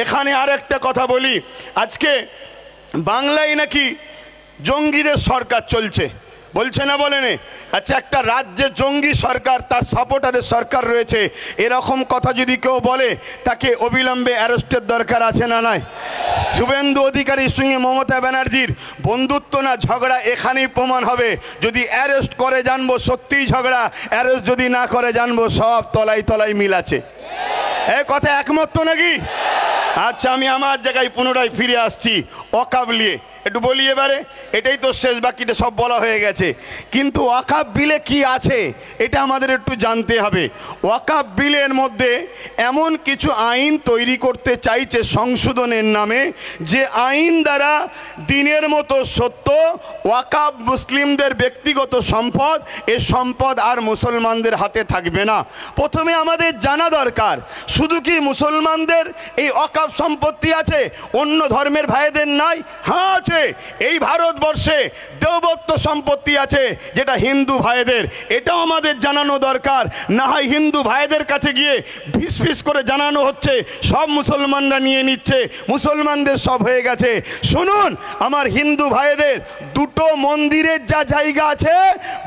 এখানে আর একটা কথা বলি, আজকে বাংলায় নাকি জঙ্গিদের সরকার চলছে, বলছে না বলেন? আচ্ছা, একটা রাজ্যে জঙ্গি সরকার, তার সাপোর্টারের সরকার রয়েছে, এরকম কথা যদি কেউ বলে তাকে অবিলম্বে অ্যারেস্টের দরকার আছে না নাই? শুভেন্দু অধিকারীর সঙ্গে মমতা ব্যানার্জির বন্ধুত্ব না ঝগড়া এখানেই প্রমাণ হবে। যদি অ্যারেস্ট করে জানবো সত্যিই ঝগড়া, অ্যারেস্ট যদি না করে জানবো সব তলায় তলায় মিল আছে। এই কথা একমত তো নাকি? আচ্ছা, আমি আমার জায়গায় পুনরায় ফিরে আসছি। ওয়াকফ নিয়ে একটু বলি এবারে, এটাই তো শেষ, বাকিটা সব বলা হয়ে গেছে। কিন্তু ওয়াকফ বিলে কি আছে এটা আমাদের একটু জানতে হবে। ওয়াকফ বিলের মধ্যে এমন কিছু আইন তৈরি করতে চাইছে সংশোধনের নামে, যে আইন দ্বারা দিনের মতো সত্য ওয়াকফ মুসলিমদের ব্যক্তিগত সম্পদ, এ সম্পদ আর মুসলমানদের হাতে থাকবে না। প্রথমে আমাদের জানা দরকার, শুধু কি মুসলমানদের এই ওয়াকফ সম্পত্তি আছে, অন্য ধর্মের ভাইদের নাই? হ্যাঁ আছে। এই ভারতবর্ষে দেবত্ব সম্পত্তি আছে যেটা হিন্দু ভাইদের, এটাও আমাদের জানানো দরকার। না হয় হিন্দু ভাইদের কাছে গিয়ে ফিস ফিস করে জানানো হচ্ছে সব মুসলমানরা নিয়ে নিচ্ছে, মুসলমানদের সব হয়ে গেছে। শুনুন আমার হিন্দু ভাইদের, দুটো মন্দিরের যা জায়গা আছে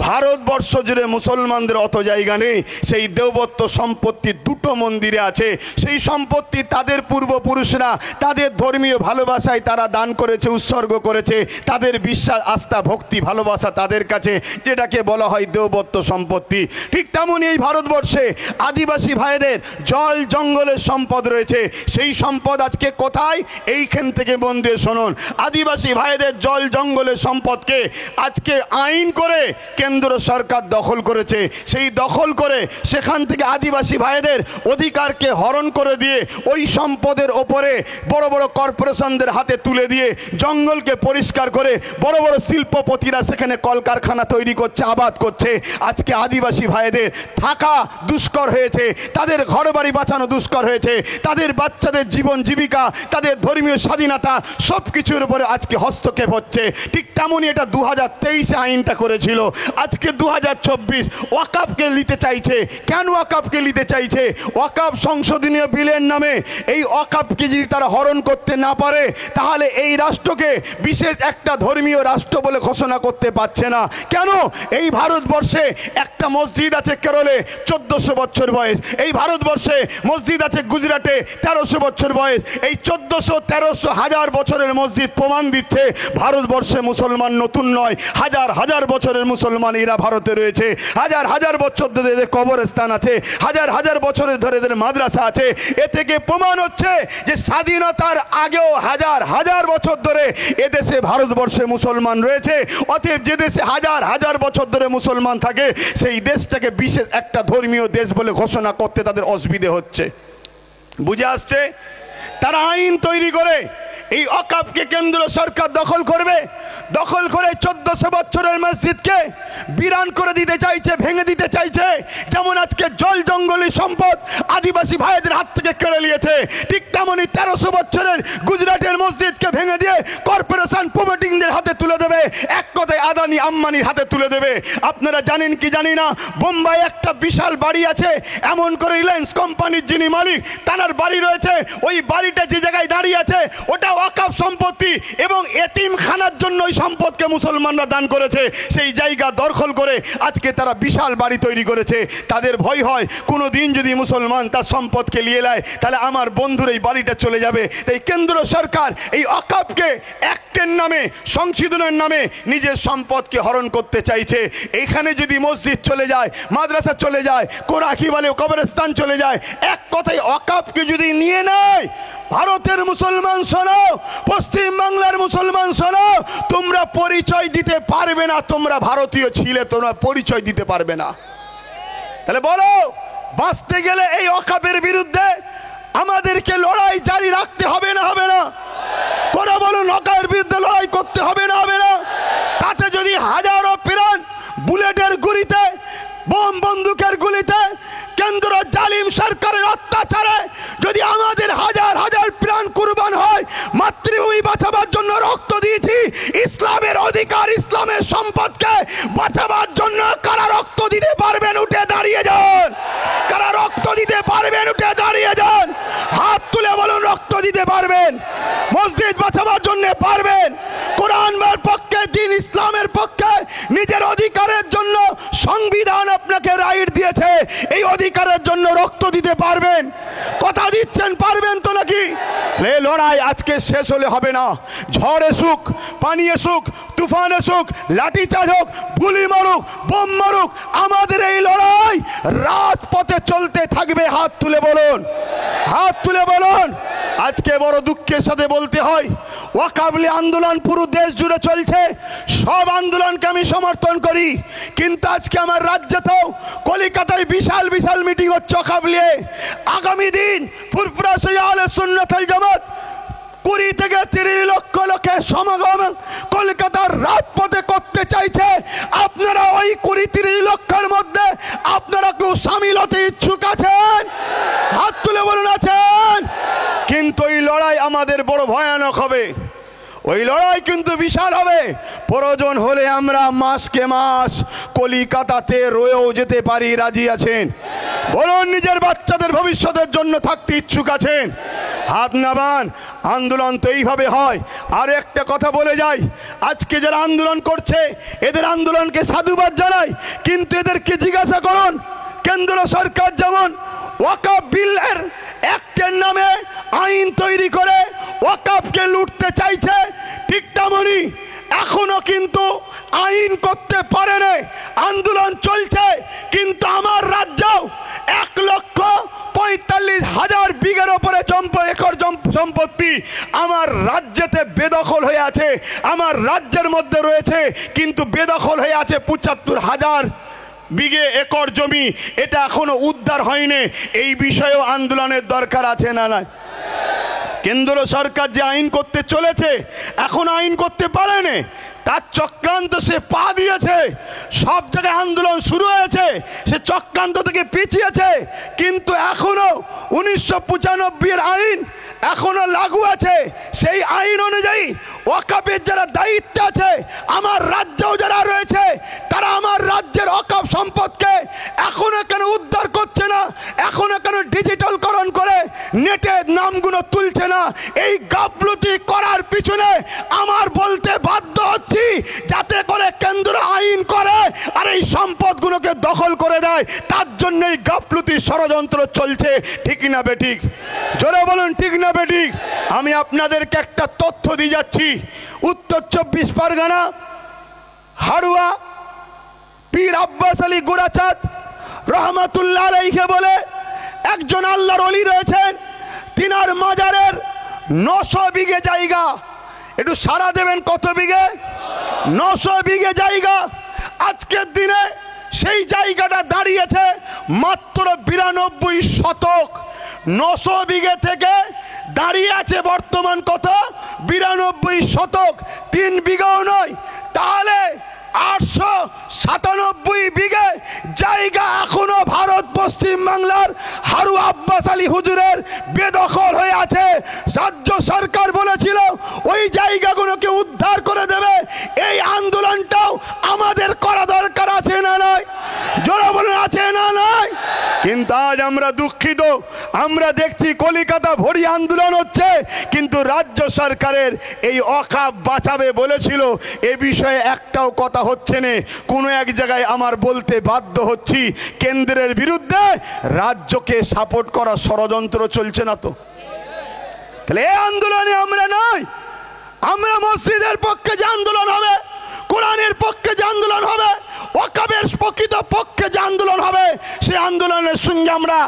ভারতবর্ষ জুড়ে মুসলমানদের অত জায়গা নেই। সেই দেবত্ব সম্পত্তি দুটো মন্দিরে আছে। সেই সম্পত্তি তাদের পূর্বপুরুষরা তাদের ধর্মীয় ভালোবাসায় তারা দান করেছে, উৎসর্গ করেছে, তাদের বিশ্বাস, আস্থা, ভক্তি, ভালোবাসা তাদের কাছে, যেটাকে বলা হয় দেবত্ব সম্পত্তি। ঠিক তেমনই এই ভারতবর্ষে আদিবাসী ভাইদের জল জঙ্গলের সম্পদ রয়েছে। সেই সম্পদ আজকে কোথায়? এইখান থেকে মন দিয়ে শুনুন। আদিবাসী ভাইদের জল জঙ্গলের সম্পদকে আজকে আইন করে কেন্দ্র সরকার দখল করেছে। সেই দখল করে সেখান থেকে আদিবাসী ভাইদের অধিকারকে হরণ করে দিয়ে ওই সম্পদের ওপরে বড় বড় কর্পোরেশনদের হাতে তুলে দিয়ে জঙ্গলকে পরিষ্কার করে বড় বড় শিল্পপতিরা সেখানে কলকারখানা তৈরি করছে, আবাদ করছে। আজকে আদিবাসী ভাইদের থাকা দুষ্কর হয়েছে, তাদের ঘরবাড়ি বাঁচানো দুষ্কর হয়েছে, তাদের বাচ্চাদের জীবন জীবিকা, তাদের ধর্মীয় স্বাধীনতা সব কিছুর উপরে আজকে হস্তক্ষেপ হচ্ছে। ঠিক তেমনই এটা 2023 আইনটা করেছিল, আজকে 2024 ওয়াকফকে নিতে চাইছে। কেন ওয়াকফকে নিতে চাইছে? ওয়াকফ সংশোধনীয় বিলের নামে এই ওয়াকফকে যদি তারা হরণ করতে না পারে, তাহলে এই রাষ্ট্রকে বিশেষ একটা ধর্মীয় রাষ্ট্র বলে ঘোষণা করতে পারছে না। কেন? এই ভারতবর্ষে একটা মসজিদ আছে কেরলে 1400 বছর বয়স, এই ভারতবর্ষে মসজিদ আছে গুজরাটে 1300 বছর বয়স। এই 1400, 1300, 1000 বছরের মসজিদ প্রমাণ দিচ্ছে ভারতবর্ষে মুসলমান নতুন নয়, হাজার হাজার বছরের মুসলমান এরা ভারতে রয়েছে। হাজার হাজার বছর ধরে এদের কবরস্থান আছে, হাজার হাজার বছরের ধরে এদের মাদ্রাসা আছে। এ থেকে প্রমাণ হচ্ছে যে স্বাধীনতার আগেও হাজার হাজার বছর ধরে এদেশে ভারতবর্ষে মুসলমান রয়েছে। অতএব যে দেশে হাজার হাজার বছর ধরে মুসলমান থাকে, সেই দেশটাকে বিশেষ একটা ধর্মীয় দেশ বলে ঘোষণা করতে তাদের অসুবিধে হচ্ছে। বুঝে আসছে? তারা আইন তৈরি করে এই ওয়াকফকে কেন্দ্র সরকার দখল করবে, দখল করে 1400 বছরের মসজিদকে বিরান করে দিতে চাইছে, ভেঙে দিতে চাইছে। যেমন আজকে জল জঙ্গলের সম্পদ আদিবাসী ভাইদের হাত থেকে কেড়ে নিয়েছে, ঠিক তেমনই 1300 বছরের গুজরাটের মসজিদকে ভেঙে দিয়ে কর্পোরেশন প্রমোটিংদের হাতে তুলে দেবে, এক কথায় আদানি আম্বানির হাতে তুলে দেবে। আপনারা জানেন কি জানি না, বোম্বাই একটা বিশাল বাড়ি আছে, এমন করে রিলায়েন্স কোম্পানির যিনি মালিক তার বাড়ি রয়েছে, ওই বাড়িটা যে জায়গায় দাঁড়িয়ে আছে ওটা ওয়াকফ সম্পত্তি, এবং এতিমখানার জন্য ওই সম্পদকে মুসলমানরা দান করেছে। সেই জায়গা দখল করে আজকে তারা বিশাল বাড়ি তৈরি করেছে। তাদের ভয় হয় কোনো দিন যদি মুসলমান তার সম্পদকে নিয়ে নেয়, তাহলে আমার বন্ধুর এই বাড়িটা চলে যাবে। তাই কেন্দ্র সরকার এই ওয়াকফকে অ্যাক্টের নামে, সংশোধনের নামে নিজের সম্পদকে হরণ করতে চাইছে। এইখানে যদি মসজিদ চলে যায়, মাদ্রাসা চলে যায়, কোরআন বলে কবরস্থান চলে যায়, এক কথায় ওয়াকফকে যদি নিয়ে নেয়, ভারতের মুসলমান শোনো, পশ্চিম বাংলার মুসলমান শোনো, তোমরা পরিচয় দিতে পারবে না তোমরা ভারতীয় ছিলে, তোমরা পরিচয় দিতে পারবে না। তাহলে বলো, বাঁচতে গেলে এই ওয়াকফের বিরুদ্ধে আমাদেরকে লড়াই জারি রাখতে হবে না হবে না? তোরা বলুন, ওয়াকফের বিরুদ্ধে লড়াই করতে হবে না হবে না? তাতে যদি হাজারো প্রাণ বুলেটের গুলিতে, বোম বন্দুকের গুলিতে, কেন্দ্র জালিম সরকারের অত্যাচারে যদি আমাদের হাজার হাজার প্রাণ কুরবান হয়, মাতৃভূমি বাঁচাবার জন্য রক্ত দিয়েছি, ইসলামের অধিকার, ইসলামের সম্পদকে বাঁচাবার জন্য কারা রক্ত দিতে পারবেন উঠে দাঁড়িয়ে যান? কারা রক্ত দিতে পারবেন উঠে দাঁড়িয়ে যান? হাত তুলে বলুন রক্ত দিতে পারবেন, মসজিদ বাঁচাবার জন্য পারবেন, কোরআনের পক্ষে, দিন ইসলামের পক্ষে, নিজের অধিকারের জন্য সংবিধান আপনাকে রাইট দিয়েছে, এই অধিকারের জন্য রক্ত দিতে পারবেন? কথা দিচ্ছেন পারবেন তো নাকি? এই লড়াই আজকে শেষ হলে হবে না। ঝড় এসুক, পানি এসুক, তুফান এসুক, লাঠি চার্জ হোক, গুলি মারুক, বোম মারুক, আমাদের এই লড়াই রাজপথে চলতে থাকবে। হাত তুলে বলুন, হাত তুলে বলুন। আজকে বড় দুঃখের সাথে বলতে হয়, ওয়াকাবলি আন্দোলন পুরো দেশ জুড়ে চলছে, সব আন্দোলনকে আমি সমর্থন করি, কিন্তু আজকে আমার রাজ্যেতেও কলকাতায় বিশাল বিশাল মিটিং হচ্ছে ওয়াকাবলি। আগামী দিন ফুরফুরা আহলে সুন্নাত ওয়াল জামাত 20 থেকে 30 লক্ষ লোকের সমাগম কলকাতার রাজপথে করতে চাইছে। আপনারা ওই 20-30 লক্ষের মধ্যে আপনারা কেউ সামিল হতে ইচ্ছুক আছেন? হাত তুলে বলুন আছেন। কিন্তু এই লড়াই আমাদের বড় ভয়ানক হবে, ওই লড়াই কিন্তু বিশাল হবে। প্রয়োজন হলে আমরা মাসকে মাস কলিকাতাতে রয়েও যেতে পারি। রাজি আছেন? বলুন, নিজের বাচ্চাদের ভবিষ্যতের জন্য থাকতে ইচ্ছুক আছেন? হাত নামান। আন্দোলন তো এইভাবে হয়। আর একটা কথা বলে যাই, আজকে যারা আন্দোলন করছে এদের আন্দোলনকে সাধুবাদ জানাই, কিন্তু এদেরকে জিজ্ঞাসা করুন, কেন্দ্র সরকার যেমন ওয়াকফ বিলের অ্যাক্টের নামে আইন তৈরি করে ওয়াকফকে লুটতে চাইছে, ঠিক তেমনি এখনো কিন্তু আইন করতে পারে না। আন্দোলন চলছে, কিন্তু আমার রাজ্যেও 1,45,000 বিঘের ওপরে একর সম্পত্তি আমার রাজ্যেতে বেদখল হয়ে আছে। আমার রাজ্যের মধ্যে রয়েছে, কিন্তু বেদখল হয়ে আছে 75,000 বিঘে একর জমি। এটা এখনো উদ্ধার হয়নি। এই বিষয়েও আন্দোলনের দরকার আছে না না? কেন্দ্র সরকার যে আইন করতে চলেছে এখন আইন করতে পারেনি, তার চক্রান্ত সে পা দিয়েছে। সব জায়গায় আন্দোলন শুরু হয়েছে, সে চক্রান্ত থেকে পিছিয়েছে, কিন্তু এখনো 1995 আইন এখনো লাগু আছে। সেই আইন অনুযায়ী ওয়াকফের যারা দায়িত্ব আছে আমার রাজ্যেও যারা রয়েছে, তারা আমার রাজ্যের ওয়াকফ সম্পদকে এখনো কেন উদ্ধার করছে না? এখনো কেন ডিজিটালকরণ করে নেটে নামগুলো তুলছে না? এই গাফলতি করার পিছনে আমার বলতে বাধ্য হচ্ছি, যাতে করে কেন্দ্র আইন করে আর এই সম্পদগুলোকে দখল করে দেয়। তার জন্যই গাফলতি ষড়যন্ত্র চলছে। ঠিক না বেঠিক? জোরে বলুন, ঠিক না বেঠিক? আমি আপনাদেরকে একটা তথ্য দিয়ে যাচ্ছি। উত্তর 24 পরগনা হাড়ুয়া পীর আব্বাস আলী গুরাচাঁদ রহমাতুল্লাহ আলাইহি বলে একজন আল্লাহর ওলি রয়েছেন, তিনার মাজারের 900 বিঘে জায়গা। একটু সারা দেবেন, কত বিঘে? 900 বিঘে জায়গা। আজকের দিনে সেই জায়গাটা দাঁড়িয়েছে মাত্র 92 শতক। 900 বিঘে থেকে দাঁড়িয়ে আছে বর্তমান কত? 92 শতক। 3 বিঘাও নয়, তাহলে 897 বিঘে জায়গা এখনো ভারত পশ্চিম বাংলার হারুয়া আব্বাস আলী হুজুরের বেদখল হয়ে আছে। রাজ্য সরকার বলেছিল ওই জায়গাগুলোকে উদ্ধার করে দেবে। এই আন্দোলনটাও আমাদের করা দরকার আছে না নয়? জোরে বলুন, আছে না নয়? কিন্তু আজ আমরা দুঃখিত, আমরা দেখছি কলিকাতা ভরি আন্দোলন হচ্ছে, কিন্তু রাজ্য সরকারের এই ওয়াকফ বাঁচাবে বলেছিল, এ বিষয়ে একটাও কথা হচ্ছে না। কোনো এক জায়গায় আমার বলতে বাধ্য হচ্ছি, কেন্দ্রের বিরুদ্ধে রাজ্যকে সাপোর্ট করা ষড়যন্ত্র চলছে না তো? তাহলে এই আন্দোলনে আমরা নয়, আমরা মসজিদের পক্ষে যে আন্দোলন হবে, কোরআনের পক্ষে যে আন্দোলন হবে, ওয়াকফের প্রকৃত পক্ষে যে আন্দোলন হবে, সেই আন্দোলনের সঙ্গে আমরা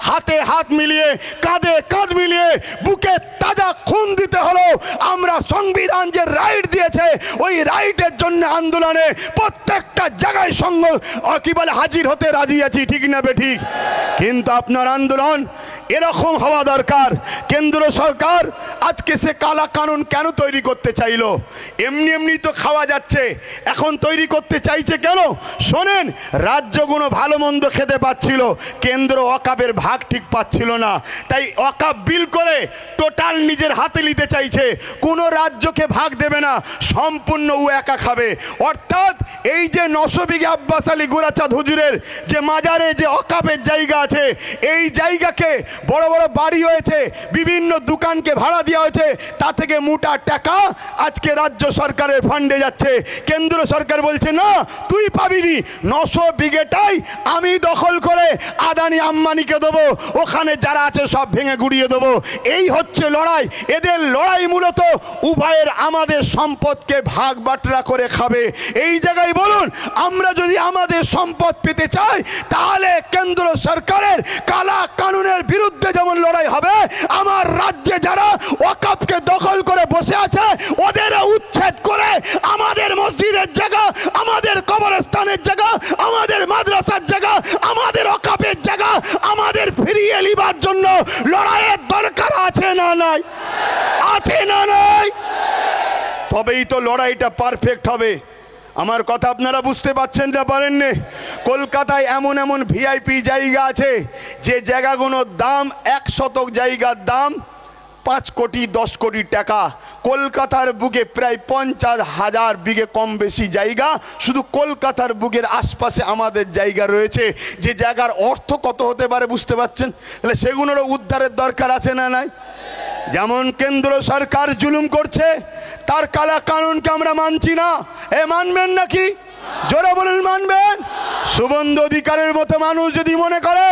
হাতে হাত মিলিয়ে, কাঁধে কাঁধ মিলিয়ে, বুকে তাজা খুন দিতে হলো আমরা সংবিধান যে রাইট দিয়েছে ওই রাইটের জন্য আন্দোলনে প্রত্যেকটা জায়গায় সঙ্গ কি বলে হাজির হতে রাজি আছি। ঠিক না বেঠিক? কিন্তু আপনার আন্দোলন এরকম হওয়া দরকার। কেন্দ্র সরকার আজকে সে কালা কানুন কেন তৈরি করতে চাইলো? এমনি এমনি তো খাওয়া যাচ্ছে, এখন তৈরি করতে চাইছে কেন? শোনেন, রাজ্যগুলো ভালো মন্দ খেতে পাচ্ছিল, কেন্দ্র ওয়াকফের ভাগ ঠিক পাচ্ছিল না, তাই ওয়াকফ বিল করে টোটাল বিড়াল নিজের হাতে নিতে চাইছে, কোনো রাজ্যকে ভাগ দেবে না, সম্পূর্ণ ও একা খাবে। অর্থাৎ এই যে 900 বিঘে আব্বাস আলী গোরাচাঁদ হুজুরের যে মাজারে যে অকাপের জায়গা আছে, এই জায়গাকে বড় বড় বাড়ি হয়েছে, বিভিন্ন দোকানকে ভাড়া দেওয়া হয়েছে, তা থেকে মোটা টাকা আজকে রাজ্য সরকারের ফান্ডে যাচ্ছে। কেন্দ্র সরকার বলছে না, তুই পাবিনি, 900 বিঘেটাই আমি দখল করে আদানি আম্বানিকে দেবো, ওখানে যারা আছে সব ভেঙে গুড়িয়ে দেবো। এই হচ্ছে লড়াই। এদের লড়াই মূলত উভয়ের আমাদের সম্পদকে ভাগ বাটরা করে খাবে। এই জায়গায় বলুন, আমরা যদি আমাদের সম্পদ পেতে চাই, তাহলে কেন্দ্র সরকারের কালা কানুনের বিরুদ্ধে যেমন লড়াই হবে, আমার রাজ্যে যারা ওয়াকফকে দখল করে বসে আছে ওদের উচ্ছেদ করে আমাদের মসজিদের জায়গা, আমাদের কবরস্থানের জায়গা, আমাদের মাদ্রাসার জায়গা, আমাদের ওয়াকফের জায়গা আমাদের ফিরিয়ে নিবার জন্য লড়াইয়ের দরকার আছে না নাই? আছে না নাই? তবেই তো লড়াইটা পারফেক্ট হবে। আমার কথা আপনারা বুঝতে পারছেন না পারেননি? কলকাতায় এমন এমন ভিআইপি জায়গা আছে যে জায়গাগুলোর দাম 1 শতক জায়গার দাম 5 কোটি 10 কোটি টাকা। কলকাতার বুকে প্রায় 50,000 বিঘে কম বেশি জায়গা শুধু কলকাতার বুকের আশপাশে আমাদের জায়গা রয়েছে, যে জায়গার অর্থ কত হতে পারে বুঝতে পারছেন? তাহলে সেগুলোরও উদ্ধারের দরকার আছে না নাই? যেমন কেন্দ্র সরকার জুলুম করছে, তার কালা কানুনকে আমরা মানছি না। এ মানবেন নাকি? জোরে বলুন, মানবেন? শুভেন্দু অধিকারীর মতো মানুষ যদি মনে করে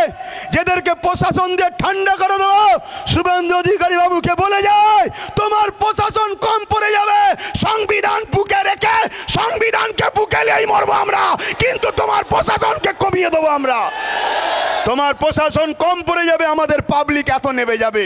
যেদেরকে প্রশাসন দিয়ে ঠান্ডা করে দেবো, শুভেন্দু অধিকারী বাবুকে বলে যায় তোমার প্রশাসন কম পড়ে যাবে, সংবিধান বুকে রেখে সংবিধানকে বুকে নিয়েই মরবো আমরা, কিন্তু তোমার প্রশাসনকে কমিয়ে দেবো আমরা। তোমার প্রশাসন কম পড়ে যাবে, আমাদের পাবলিক এত নেমে যাবে।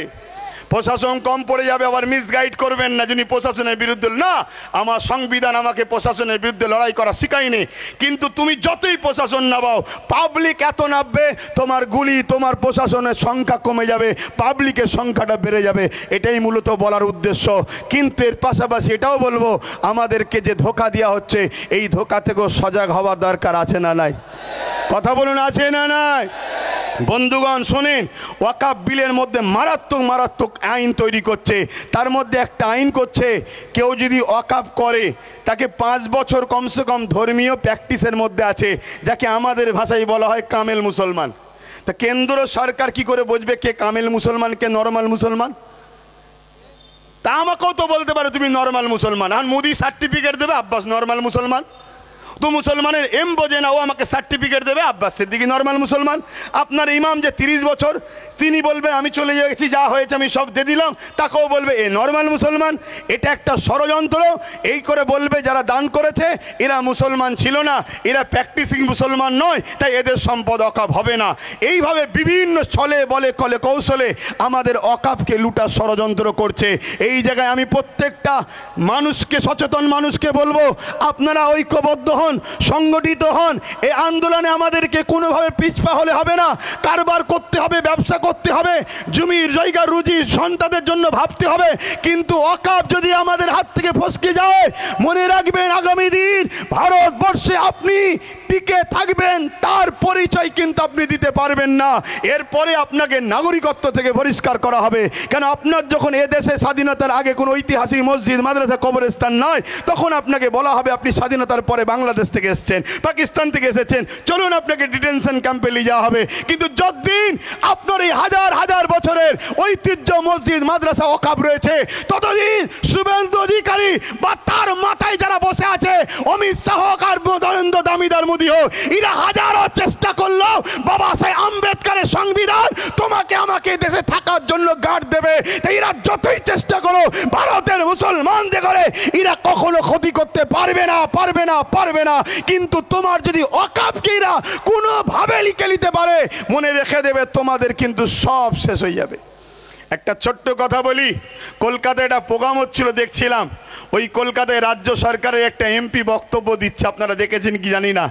প্রশাসন কম পড়ে যাবে, আবার মিসগাইড করবেন না যিনি প্রশাসনের বিরুদ্ধে। না, আমার সংবিধান আমাকে প্রশাসনের বিরুদ্ধে লড়াই করা শিখায়নি, কিন্তু তুমি যতই প্রশাসন নামাও পাবলিক এত নামবে, তোমার গুলি তোমার প্রশাসনের সংখ্যা কমে যাবে, পাবলিকের সংখ্যাটা বেড়ে যাবে। এটাই মূলত বলার উদ্দেশ্য। কিন্তু এর পাশাপাশি এটাও বলবো, আমাদেরকে যে ধোঁকা দেওয়া হচ্ছে, এই ধোঁকা থেকেও সজাগ হওয়ার দরকার আছে না নাই? কথা বলুন, আছে না নাই? বন্ধুগণ শোনেন, ওয়াকফ বিলের মধ্যে মারাত্মক মারাত্মক আইন তৈরি করছে। তার মধ্যে একটা আইন করছে, কেউ যদি ওয়াকফ করে তাকে 5 বছর কমসে কম ধর্মীয় প্র্যাকটিসের মধ্যে আছে, যাকে আমাদের ভাষায় বলা হয় কামেল মুসলমান। তা কেন্দ্র সরকার কি করে বুঝবে কে কামেল মুসলমান কে নরমাল মুসলমান? তা আমাকেও তো বলতে পারে তুমি নরমাল মুসলমান, আর মোদি সার্টিফিকেট দেবে আব্বাস নরমাল মুসলমান। তো মুসলমানের এম বোঝে না, ও আমাকে সার্টিফিকেট দেবে আব্বাস সিদ্দিকী নরমাল মুসলমান। আপনার ইমাম যে 30 বছর, তিনি বলবেন আমি চলে গেছি, যা হয়েছে আমি সব দিয়ে দিলাম, তাকেও বলবে এ নরমাল মুসলমান। এটা একটা ষড়যন্ত্র। এই করে বলবে যারা দান করেছে এরা মুসলমান ছিল না, এরা প্র্যাকটিসিং মুসলমান নয়, তাই এদের সম্পদ ওয়াকফ হবে না। এইভাবে বিভিন্ন ছলে বলে কলে কৌশলে আমাদের ওয়াকফকে লুটার ষড়যন্ত্র করছে। এই জায়গায় আমি প্রত্যেকটা মানুষকে, সচেতন মানুষকে বলবো, আপনারা ঐক্যবদ্ধ হন, সংগঠিত হন। এই আন্দোলনে আমাদেরকে কোনোভাবে পিছপা হলে হবে না। কারবার করতে হবে, ব্যবসা করতে হবে, জমির জায়গা রুজি সন্তানদের জন্য ভাবতে হবে। কিন্তু ওয়াকফ যদি আমাদের হাত থেকে ফসকে যায়, মনে রাখবেন আগামী দিন ভারতবর্ষে আপনি টিকে থাকবেন, তার পরিচয় কিন্তু আপনি দিতে পারবেন না। এরপরে আপনাকে নাগরিকত্ব থেকে বহিষ্কার করা হবে। কেন? আপনার যখন এ দেশে স্বাধীনতার আগে কোনো ঐতিহাসিক মসজিদ, মাদ্রাসা, কবরস্থান নয়, তখন আপনাকে বলা হবে আপনি স্বাধীনতার পরে বাংলাদেশ থেকে এসেছেন, পাকিস্তান থেকে এসেছেন, চলুন আপনাকে ডিটেনশন ক্যাম্পে নিয়ে যাওয়া হবে। কিন্তু যতদিন আপনার এই হাজার হাজার বছরের ঐতিহ্য মসজিদ, মাদ্রাসা ওয়াকফ রয়েছে, ততদিন শুভেন্দু অধিকারী বা তার মাথায় যারা বসে আছে, অমিত শাহ আর নরেন্দ্র দামোদর মোদী হোক, এরা হাজারো চেষ্টা করলো বাবা সাহেব আম্বেদকরের সংবিধান তোমাকে আমাকে দেশে থাকার জন্য গার্ড দেবে। তাই এরা যতই চেষ্টা করো ভারতের মুসলমানদের করে এরা কখনো ক্ষতি করতে পারবে না, পারবে না, পারবে না। কিন্তু তোমার যদি ওয়াকফকে এরা কোনোভাবে লিখে নিতে পারে, মনে রেখে দেবে তোমাদের কিন্তু সব শেষ হয়ে যাবে। একটা ছোট্ট কথা বলি, কলকাতায় একটা প্রোগ্রাম হচ্ছিল দেখছিলাম, ওই কলকাতায় রাজ্য সরকারের একটা এমপি বক্তব্য দিচ্ছে, আপনারা দেখেছেন কি জানি না।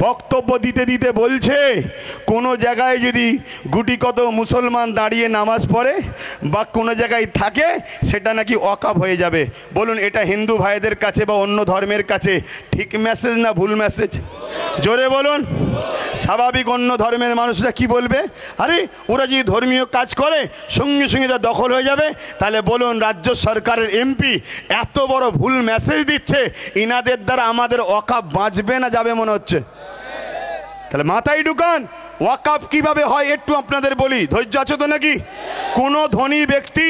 বক্তব্য দিতে দিতে বলছে কোনো জায়গায় যদি গুটি কত মুসলমান দাঁড়িয়ে নামাজ পড়ে বা কোনো জায়গায় থাকে, সেটা নাকি ওয়াকফ হয়ে যাবে। বলুন এটা হিন্দু ভাইদের কাছে বা অন্য ধর্মের কাছে ঠিক মেসেজ না ভুল মেসেজ? জোরে বলুন। স্বাভাবিক অন্য ধর্মের মানুষরা কি বলবে? আরে ওরা যদি ধর্মীয় কাজ করে সঙ্গে সঙ্গে যা দখল হয়ে যাবে। তাহলে বলুন, রাজ্য সরকারের এমপি এত বড় ভুল মেসেজ দিচ্ছে, ইনাদের দ্বারা আমাদের ওয়াকাফ বাঁচবে না যাবে মনে হচ্ছে? তাহলে মাথায় ঢুকান, ওয়াকাফ কিভাবে হয় একটু আপনাদের বলি। ধৈর্য আছে তো নাকি? কোনো ধনী ব্যক্তি,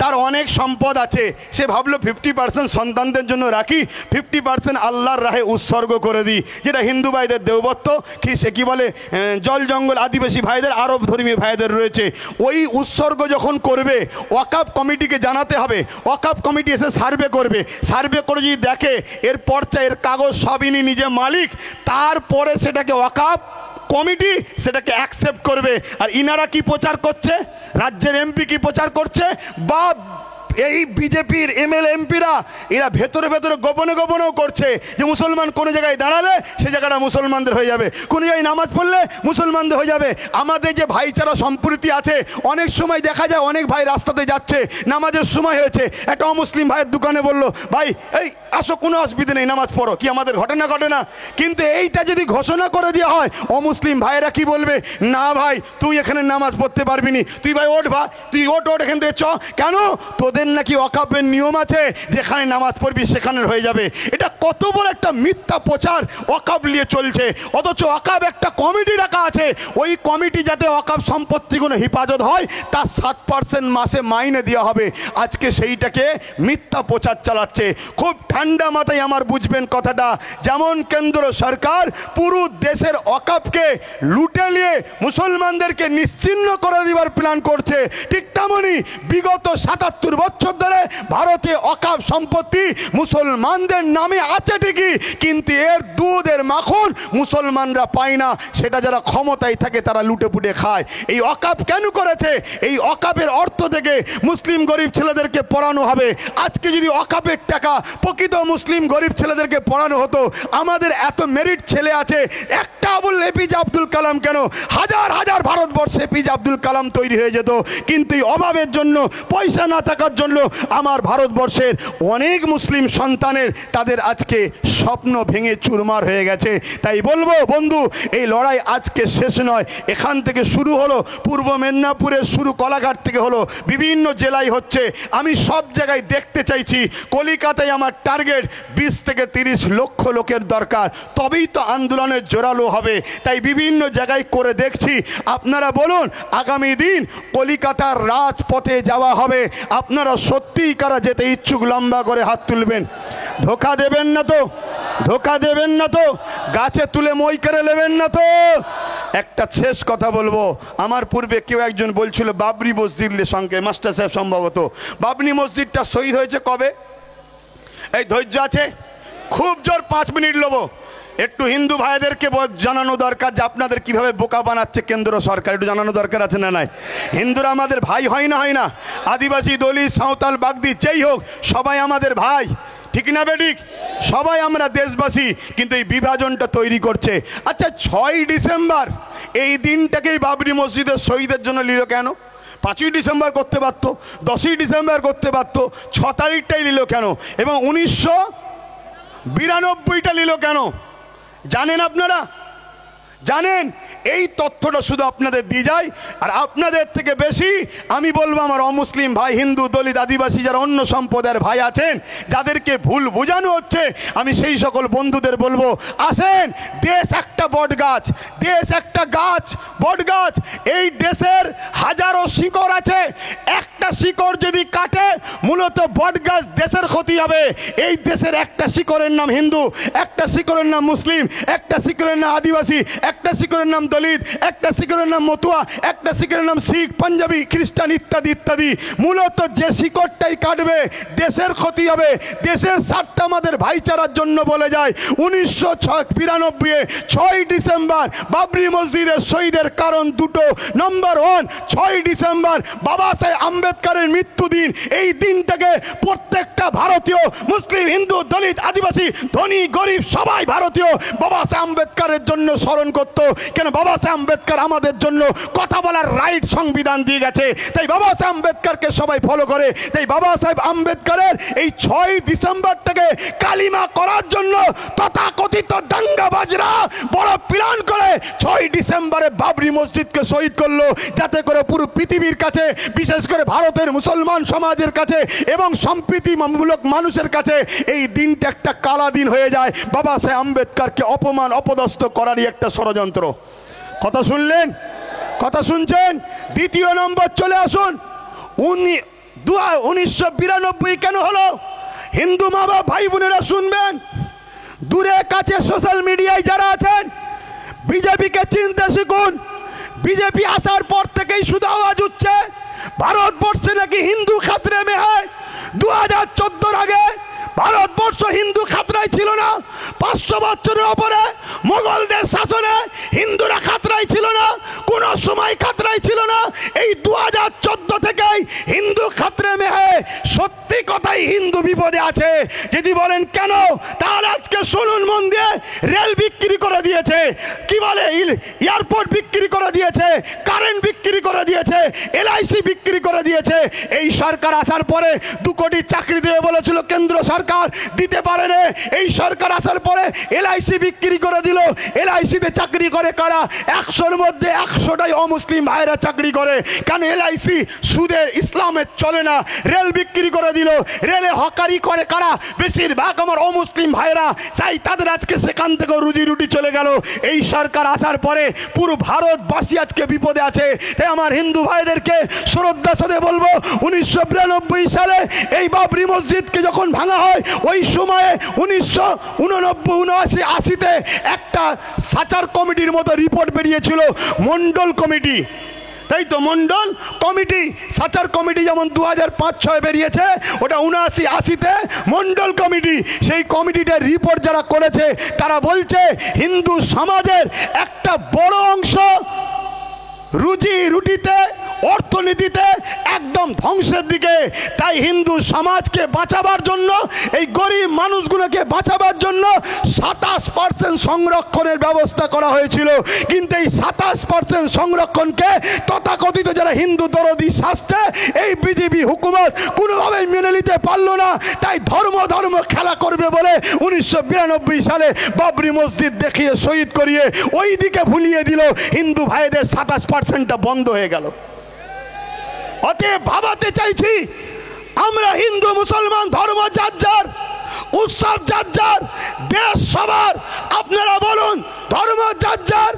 তার অনেক সম্পদ আছে, সে ভাবলো 50% সন্তানদের জন্য রাখি, 50% আল্লাহর রাহে উৎসর্গ করে দিই, যেটা হিন্দু ভাইদের দেবত্ব কি সে কি বলে জল জঙ্গল আদিবাসী ভাইদের, আরব ধর্মীয় ভাইদের রয়েছে। ওই উৎসর্গ যখন করবে, ওয়াকাফ কমিটিকে জানাতে হবে। ওয়াকাফ কমিটি এসে সার্ভে করবে, সার্ভে করে যদি দেখে এর পর্চা এর কাগজ সবই নিজে মালিক, তারপরে সেটাকে ওয়াকাফ কমিটি সেটাকে অ্যাকসেপ্ট করবে। আর ইনারা কি প্রচার করছে, রাজ্যের এমপি কি প্রচার করছে, বা এই বিজেপির এমএলএ এমপিরা এরা ভেতরে ভেতরে গোপনে গোপনেও করছে যে মুসলমান কোনো জায়গায় দাঁড়ালে সে জায়গাটা মুসলমানদের হয়ে যাবে, কোনো জায়গায় নামাজ পড়লে মুসলমানদের হয়ে যাবে। আমাদের যে ভাইচারা সম্প্রীতি আছে, অনেক সময় দেখা যায় অনেক ভাই রাস্তাতে যাচ্ছে, নামাজের সময় হয়েছে, একটা অমুসলিম ভাইয়ের দোকানে বললো, ভাই এই আসো, কোনো অসুবিধা নেই, নামাজ পড়ো। কি আমাদের ঘটনা ঘটে না? কিন্তু এইটা যদি ঘোষণা করে দেওয়া হয়, অমুসলিম ভাইয়েরা কি বলবে, না ভাই তুই এখানে নামাজ পড়তে পারবি নি, তুই ভাই ওঠ, ভাই তুই ওঠ এখান থেকে চ। কেন? তোদের নাকি ওয়াকাফের নিয়ম আছে, যেখানে নামাজ পড়বি সেখানে হয়ে যাবে। এটা কত বড় একটা মিথ্যা প্রচার ওয়াকাফ নিয়ে চলছে। অথচ ওয়াকাফ একটা কমিটি রাখা আছে, ওই কমিটি যাতে ওয়াকাফ সম্পত্তিগুলো হেফাজত হয় তার 7% মাসে মাইনে দেওয়া হবে। আজকে সেইটাকে মিথ্যা প্রচার চালাচ্ছে। খুব ঠান্ডা মাথায় আমার বুঝবেন কথাটা। যেমন কেন্দ্র সরকার পুরো দেশের ওয়াকাফকে লুটে নিয়ে মুসলমানদেরকে নিশ্চিহ্ন করে দেওয়ার প্ল্যান করছে, ঠিক তেমনি বিগত 77 বছর ধরে ভারতে ওয়াকাফ সম্পত্তি মুসলমানদের নামে আছে ঠিকই, কিন্তু এর দুধের মাখন মুসলমানরা পায় না, সেটা যারা ক্ষমতায় থাকে তারা লুটে পুটে খায়। এই ওয়াকাফ কেন করেছে? এই ওয়াকাফের অর্থ থেকে মুসলিম গরিব ছেলেদেরকে পড়ানো হবে। আজকে যদি ওয়াকাফের টাকা প্রকৃত মুসলিম গরিব ছেলেদেরকে পড়ানো হতো, আমাদের এত মেরিট ছেলে আছে, একটা বললে এপিজে আব্দুল কালাম কেন, হাজার হাজার ভারতবর্ষে এপিজে আব্দুল কালাম তৈরি হয়ে যেত। কিন্তু এই অভাবের জন্য, পয়সা না থাকার জন্য আমার ভারতবর্ষের অনেক মুসলিম সন্তানের তাদের আজকে স্বপ্ন ভেঙে চুরমার হয়ে গেছে। তাই বলবো বন্ধু, এই লড়াই আজকে শেষ নয়, এখান থেকে শুরু হলো, পূর্ব মেদিনীপুরের শুরু কলাঘাট থেকে হলো, বিভিন্ন জেলায় হচ্ছে। আমি সব জায়গায় দেখতে চাইছি। কলিকাতায় আমার টার্গেট 20 থেকে 30 লক্ষ লোকের দরকার, তবেই তো আন্দোলনের জোরালো হবে। তাই বিভিন্ন জায়গায় করে দেখছি। আপনারা বলুন, আগামী দিন কলিকাতার রাজপথে যাওয়া হবে, আপনারা সত্যিই কারা যেতে ইচ্ছুক লম্বা করে হাত তুলবেন। ধোকা দেবেন না তো? ধোকা দেবেন না তো? গাছে তুলে মই করে নেবেন না তো? একটা শেষ কথা বলবো। আমার পূর্বে কেউ একজন বলছিল বাবরি মসজিদের সঙ্গে, মাস্টার সাহেব সম্ভবত, বাবরি মসজিদটা শহীদ হয়েছে কবে? এই ধৈর্য আছে? খুব জোর 5 মিনিট নেবো। একটু হিন্দু ভাইদেরকে জানানো দরকার যে আপনাদের কিভাবে বোকা বানাচ্ছে কেন্দ্র সরকার, একটু জানানো দরকার আছে না নাই? হিন্দুরা আমাদের ভাই হয় না, হয় না? আদিবাসী, দলিত, সাঁওতাল, বাগদি যেই হোক, সবাই আমাদের ভাই, ঠিক না বেঠিক? সবাই আমরা দেশবাসী, কিন্তু এই বিভাজনটা তৈরি করছে। আচ্ছা, 6ই ডিসেম্বর এই দিনটাকেই বাবরি মসজিদের শহীদের জন্য নিল কেন? 5ই ডিসেম্বর করতে পারত, 10ই ডিসেম্বর করতে পারত, 6 তারিখটাই নিল কেন? এবং 1992টা নিল কেন? জানেন আপনারা? জানেন? এই তথ্যটা শুধু আপনাদের দিয়ে যায়। আর আপনাদের থেকে বেশি আমি বলবো আমার অমুসলিম ভাই, হিন্দু, দলিত, আদিবাসী, যারা অন্য সম্প্রদায়ের ভাই আছেন, যাদেরকে ভুল বোঝানো হচ্ছে, আমি সেই সকল বন্ধুদের বলবো, আসেন, দেশ একটা বট গাছ, দেশ একটা গাছ, বট গাছ। এই দেশের হাজারো শিকড় আছে, একটা শিকড় যদি কাটে মূলত বট গাছ দেশের ক্ষতি হবে। এই দেশের একটা শিকড়ের নাম হিন্দু, একটা শিকড়ের নাম মুসলিম, একটা শিকড়ের নাম আদিবাসী, একটা শিকড়ের নাম দলিত, একটা শিকড়ের নাম মতুয়া, একটা শিকড়ের নাম শিখ, পাঞ্জাবি, খ্রিস্টান ইত্যাদি ইত্যাদি। মূলত যে শিকড়টাই কাটবে দেশের ক্ষতি হবে। দেশের স্বার্থে আমাদের ভাইচারার জন্য বলে যায় 1992 6ই ডিসেম্বর বাবরি মসজিদের শহীদের কারণ দুটো। নম্বর 1, 6ই ডিসেম্বর বাবা সাহেব আম্বেদকরের মৃত্যুদিন। এই দিনটা দিনটাকে প্রত্যেকটা ভারতীয় মুসলিম, হিন্দু, দলিত, আদিবাসী, ধনী, গরিব সবাই ভারতীয় বাবা সাহেব আম্বেদকরের জন্য স্মরণ করত। কেন? বাবা সাহেব আম্বেদকর আমাদের জন্য কথা বলার রাইট সংবিধান দিয়ে গেছে, তাই বাবা সাহেব আম্বেদকরকে সবাই ফলো করে। তাই বাবা সাহেব আম্বেদকরের এই 6 ডিসেম্বরটাকে কালিমা করার জন্য তথাকথিত দাঙ্গাবাজরা বড় প্ল্যান করে 6 ডিসেম্বরে বাবরি মসজিদকে শহীদ করলো, যাতে করে পুরো পৃথিবীর কাছে, বিশেষ করে ভারতের মুসলমান সমাজের কাছে এবং সম্প্রীতিমূলক মানুষের কাছে এই দিনটা একটা কালা দিন হয়ে যায়। বাবা সাহেব আম্বেদকরকে অপমান অপদস্থ করারই একটা ষড়যন্ত্র। কথা শুনলেন? কথা শুনছেন? দ্বিতীয় নম্বর চলে আসুন। 1992 কেন হলো? হিন্দু মা বাবা ভাই বোনেরা শুনবেন, দূরে কাছে সোশ্যাল মিডিয়ায় যারা আছেন, বিজেপিকে চিনতে শিখুন। বিজেপি আসার পর থেকেই শুধু আওয়াজ উঠছে ভারতবর্ষে নাকি হিন্দু খাতরে মে হয়। 2014 আগে ভারতবর্ষ হিন্দু খাতরাই ছিল না। 500 বছরের ওপরে মোগলদের শাসনে হিন্দুরা খাতরাই ছিল না, কোন সময় খাতরাই ছিল না। এই 2014 থেকেই হিন্দু খাতরে মে হয়। সত্যি কথাই হিন্দু বিপদে আছে। যদি বলেন কেন, তাহলে আজকে শুনুন মন দিয়ে। রেল বিক্রি করে দিয়েছে, কি বলে এয়ারপোর্ট বিক্রি করে দিয়েছে, কারেন্ট বিক্রি করে দিয়েছে, LIC বিক্রি করে দিয়েছে। এই সরকার আসার পরে 2 কোটি চাকরি দেবে বলেছিল কেন্দ্র সরকার, দিতে পারে না। এই সরকার আসার পরে LIC বিক্রি করে দিল। LIC তে চাকরি করে কারা? 100-র মধ্যে 100টাই অমুসলিম ভাইরা চাকরি করে। কেন? LIC সুদের ইসলামের চলে না। রেল বিক্রি করে দিল। রেলে হকারি করে কারা? বেশিরভাগ আমার অমুসলিম ভাইরা। চাই তাদের আজকে সেখান থেকে রুজি রুটি চলে গেল। এই সরকার আসার পরে পুরো ভারতবাসী আজকে বিপদে আছে। তাই আমার হিন্দু ভাইদেরকে শ্রদ্ধার সাথে বলবো, 1992 সালে এই বাবরি মসজিদকে যখন ভাঙা হয়, ওই সময়ে 1989-80-তে একটা সাচার কমিটির মতো রিপোর্ট বেরিয়েছিল, মন্ডল কমিটি। তাই তো, মন্ডল কমিটি, সাচার কমিটি যেমন 2005-06 বেরিয়েছে, ওটা 79-80-তে মন্ডল কমিটি। সেই কমিটিটার রিপোর্ট যারা করেছে তারা বলছে হিন্দু সমাজের একটা বড় অংশ রুজি রুটিতে, অর্থনীতিতে একদম ধ্বংসের দিকে। তাই হিন্দু সমাজকে বাঁচাবার জন্য, এই গরিব মানুষগুলোকে বাঁচাবার জন্য 27% সংরক্ষণের ব্যবস্থা করা হয়েছিল। কিন্তু এই 27% সংরক্ষণকে তথাকথিত যারা হিন্দু দরদি শাস্ত্রে এই বিজেপি হুকুমত কোনোভাবেই মেনে নিতে পারল না। তাই ধর্ম খেলা করবে বলে 1992 সালে বাবরি মসজিদ দেখিয়ে শহীদ করিয়ে ওই দিকে ভুলিয়ে দিল। হিন্দু ভাইদের 27%টা বন্ধ হয়ে গেল। অতএব ভাবাতে চাইছি, আমরা হিন্দু মুসলমান ধর্ম যার যার, উৎসব যার যার, দেশ সবার। আপনারা বলুন, ধর্ম যার যার,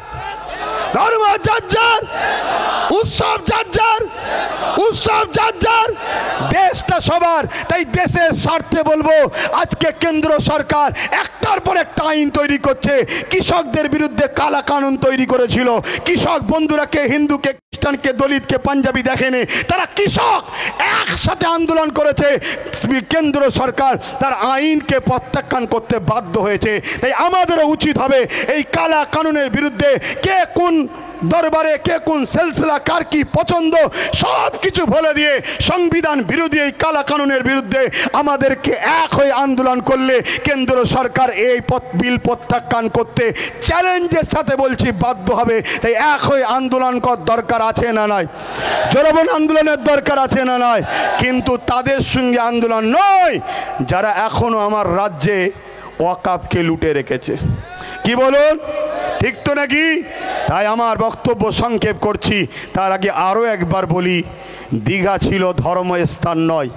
ধর্ম যার যার, উৎসব যার যার, উৎসব যার যার, দেশটা সবার। তাই দেশের স্বার্থে বলবো, আজকে কেন্দ্র সরকার একটার পর একটা আইন তৈরি করছে। কৃষকদের বিরুদ্ধে কালা কানুন তৈরি করেছিল। কৃষক বন্ধুরা কে হিন্দুকে, খ্রিস্টানকে, দলিতকে, পাঞ্জাবি দেখেনি, তারা কৃষক একসাথে আন্দোলন করেছে। কেন্দ্র সরকার তার আইনকে প্রত্যাখ্যান করতে বাধ্য হয়েছে। তাই আমাদেরও উচিত হবে এই কালা কানুনের বিরুদ্ধে, কে কোন দরবারে, কে কোন সিলসিলা, কার কি পছন্দ, সব কিছু বলে দিয়ে সংবিধান বিরোধী এই কালা কানুনের বিরুদ্ধে আমাদেরকে এক হয়ে আন্দোলন করলে কেন্দ্র সরকার এই বিল প্রত্যাখ্যান করতে চ্যালেঞ্জের সাথে বলছি বাধ্য হবে। তাই এক হয়ে আন্দোলন করার দরকার আছে না নাই? জনগণ আন্দোলনের দরকার আছে না নাই? কিন্তু তাদের সঙ্গে আন্দোলন নয় যারা এখনো আমার রাজ্যে ওয়াকাফকে লুটে রেখেছে। কি বলুন, ঠিক তো নাকি? তাই আমার বক্তব্য সংক্ষেপ করছি। তার আগে আরও একবার বলি, দীঘা ছিল ধর্মস্থান নয়,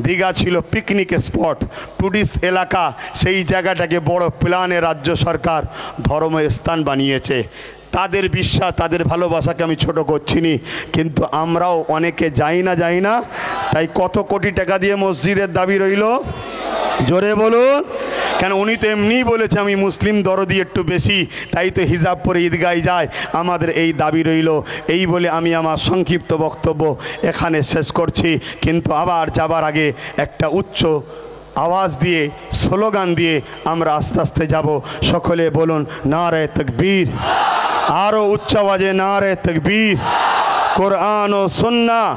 দীঘা ছিল পিকনিক স্পট, টুরিস্ট এলাকা। সেই জায়গাটাকে বড় প্ল্যানে রাজ্য সরকার ধর্মস্থান বানিয়েছে। তাদের বিশ্বাস, তাদের ভালোবাসাকে আমি ছোট করছি নি, কিন্তু আমরাও অনেকে যাই না। তাই কত কোটি টাকা দিয়ে মসজিদের দাবি রইল? জোরে বলুন। কেন? উনি তো এমনিই বলেছে আমি মুসলিম দরদি একটু বেশি, তাই তো হিজাব পরে ঈদগায় যায়। আমাদের এই দাবি রইল। এই বলে আমি আমার সংক্ষিপ্ত বক্তব্য এখানে শেষ করছি। কিন্তু আবার যাবার আগে একটা উচ্চ আওয়াজ দিয়ে, স্লোগান দিয়ে আমরা আস্তে আস্তে যাব। সকলে বলুন নারে তাকবীর। আরো উচ্চ আওয়াজে নারে তাকবীর। কোরআন ও সুন্নাহ,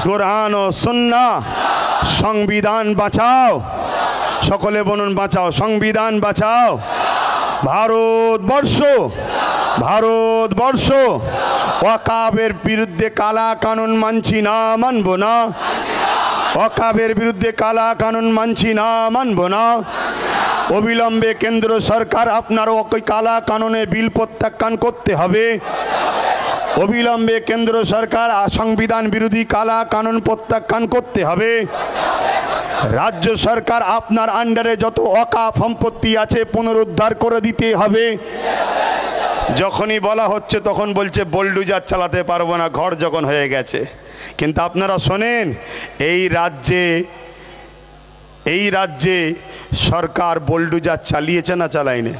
কোরআন ও সুন্নাহ, সংবিধান বাঁচাও। সকলে বলুন বাঁচাও, সংবিধান বাঁচাও। ভারতবর্ষ, ভারতবর্ষ ওয়াকাবের বিরুদ্ধে কালা কানুন মানছি না, মানব না। ওয়াকাবের বিরুদ্ধে কালা কানুন মানছি না, মানব না। অবিলম্বে কেন্দ্র সরকার আপনার ওই কালা কানুনে বিল প্রত্যাখ্যান করতে হবে। অবিলম্বে কেন্দ্র সরকার সংবিধান বিরোধী কালা কানুন প্রত্যাখ্যান করতে হবে। রাজ্য সরকার আপনার আন্ডারে যত ওয়াকাফ সম্পত্তি আছে পুনরুদ্ধার করে দিতে হবে। যখনই বলা হচ্ছে তখন বলছে বোলডুজার চালাতে পারবো না, ঘর যখন হয়ে গেছে। কিন্তু আপনারা শোনেন, এই রাজ্যে সরকার বোলডুজার চালিয়েছে না চালায়নি?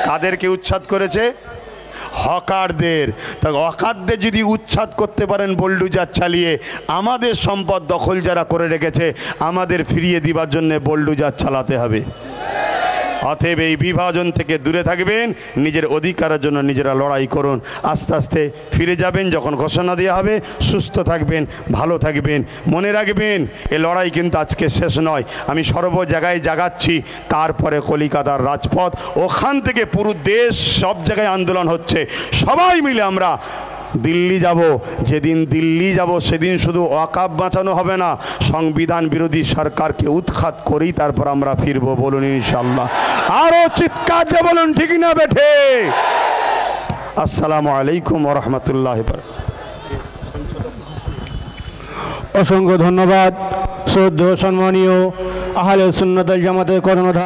কাদেরকে উচ্ছেদ করেছে? হকারদের। তা হকারদের যদি উচ্ছেদ করতে পারেন বোলডুজার চালিয়ে, আমাদের সম্পদ দখল যারা করে রেখেছে আমাদের ফিরিয়ে দিবার জন্য বোলডুজার চালাতে হবে। অতএব এই বিভাজন থেকে দূরে থাকবেন, নিজের অধিকারের জন্য নিজেরা লড়াই করুন। আস্তে আস্তে ফিরে যাবেন যখন ঘোষণা দেওয়া হবে। সুস্থ থাকবেন, ভালো থাকবেন। মনে রাখবেন এ লড়াই কিন্তু আজকে শেষ নয়। আমি সর্ব জায়গায় জাগাচ্ছি, তারপরে কলিকাতার রাজপথ, ওখান থেকে পুরো দেশ, সব জায়গায় আন্দোলন হচ্ছে। সবাই মিলে আমরা দিল্লি যাব। যেদিন দিল্লি যাব সেদিন শুধু ওয়াকাফ বাঁচানো হবে না, সংবিধান বিরোধী সরকারকে উৎখাত করেই তারপর আমরা ফিরবো। বলুন ইনশাআল্লাহ। আরো চিৎকার দিয়ে বলুন ঠিক না বেঠে? আসসালামু আলাইকুম ওয়া রাহমাতুল্লাহি ওয়া বারাকাতুহু। অসংখ্য ধন্যবাদ শ্রদ্ধেয় সম্মানীয় আহলে সুন্নাত ওয়াল জামাতের কর্ণধার